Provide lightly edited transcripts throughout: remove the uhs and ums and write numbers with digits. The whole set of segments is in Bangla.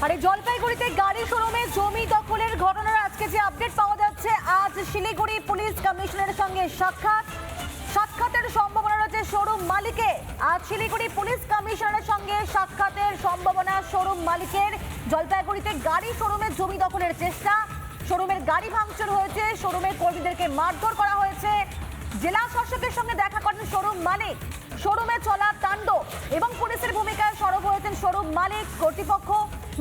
আর এই জলপাইগুড়িতে গাড়ি শোরুমে জমি দখলের ঘটনার আজকে যে আপডেট পাওয়া যাচ্ছে, আজ শিলিগুড়ি পুলিশ কমিশনারের সঙ্গে সাক্ষাতের সম্ভাবনা রয়েছে শোরুম মালিকের। আজ শিলিগুড়ি পুলিশ কমিশনারের সঙ্গে সাক্ষাতের সম্ভাবনা শোরুম মালিকের। জলপাইগুড়িতে গাড়ি শোরুমে জমি দখলের চেষ্টা, শোরুমের গাড়ি ভাঙচুর হয়েছে, শোরুমের কর্মীদেরকে মারধর করা হয়েছে। জেলা শাসকের সঙ্গে দেখা করেন শোরুম মালিক। শোরুমে চলা তাণ্ডব এবং পুলিশের ভূমিকায় সরব হয়েছেন শোরুম মালিক কর্তৃপক্ষ।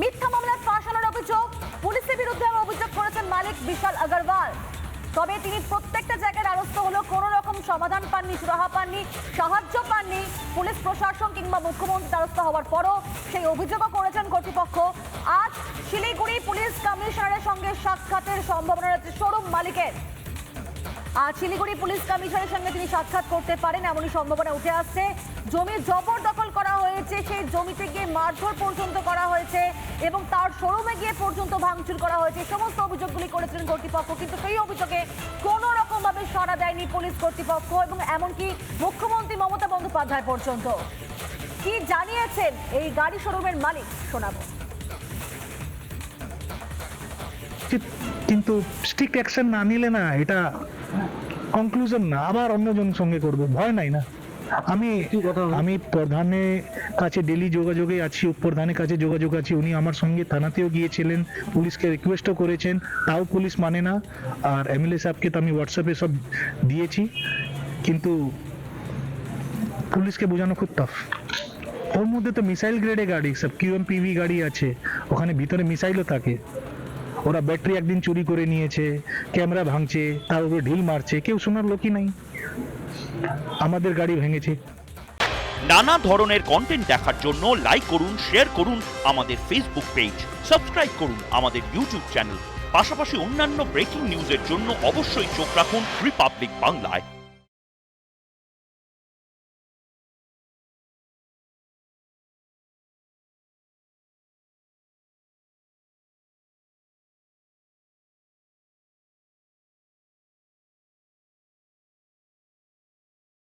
মিথ্যা মামলায় ফাঁসানোর অভিযোগ, পুলিশের বিরুদ্ধে অভিযোগ করেছেন মালিক বিশাল আগরওয়াল। তবে তিনি প্রত্যেকটা জায়গায় দ্বারস্থ হলো, কোনো রকম সমাধান পাননি, সুরাহা পাননি, সাহায্য পাননি পুলিশ প্রশাসন কিংবা মুখ্যমন্ত্রী দ্বারস্থ হওয়ার পরও সেই অভিযোগও করেছেন কর্তৃপক্ষ। আজ শিলিগুড়ি পুলিশ কমিশনারের সঙ্গে সাক্ষাতের সম্ভাবনা রয়েছে শোরুম মালিকের। আজ শিলিগুড়ি পুলিশ কমিশনারের সঙ্গে তিনি সাক্ষাৎ করতে পারেন এমনই সম্ভাবনা উঠে আসছে। জমি জবরদখল করা হয়েছে, সেই জমিতে গিয়ে মারধর পর্যন্ত করা হয়েছে এবং তার শোরুমে গিয়ে পর্যন্ত ভাঙচুর করা হয়েছে। সমস্ত অভিযোগগুলি করেছিলেন কর্তৃপক্ষ, কিন্তু সেই অভিযোগে কোনো রকম ভাবে সাড়া দেয়নি পুলিশ কর্তৃপক্ষ এবং এমনকি মুখ্যমন্ত্রী মমতা বন্দ্যোপাধ্যায় পর্যন্ত। কি জানিয়েছেন এই গাড়ি শোরুমের মালিক শোনাবো। কিন্তু স্ট্রিক্ট অ্যাকশন না নিলে না এটা কনক্লুশন না, আবার অন্যজন সঙ্গে করব, ভয় নাই না। আমি প্রধানের কাছে ডেলি যোগাযোগে আছি, উপপ্রধানের কাছে যোগাযোগ আছে। উনি আমার সঙ্গে থানাতেও গিয়েছিলেন, পুলিশকে রিকোয়েস্টও করেছেন, তাও পুলিশ মানে না। আর এমএলএ সাহেবকে তো আমি হোয়াটসঅ্যাপে সব দিয়েছি, কিন্তু পুলিশকে বোঝানো খুব টাফ। ওর মধ্যে তো মিসাইল গ্রেডে গাড়ি, সব কিউএমপিভি গাড়ি আছে, ওখানে ভিতরে মিসাইলও থাকে। ওরা ব্যাটারি একদিন চুরি করে নিয়েছে, ক্যামেরা ভাঙছে, তার উপরে ঢিল মারছে, কেউ শোনার লোকই নাই। আমাদের গাড়ি ভেঙেছে। নানা ধরনের কন্টেন্ট দেখার জন্য লাইক করুন, শেয়ার করুন আমাদের ফেসবুক পেজ, সাবস্ক্রাইব করুন আমাদের ইউটিউব চ্যানেল। পাশাপাশি অন্যান্য ব্রেকিং নিউজের জন্য অবশ্যই চোখ রাখুন রিপাবলিক বাংলায়।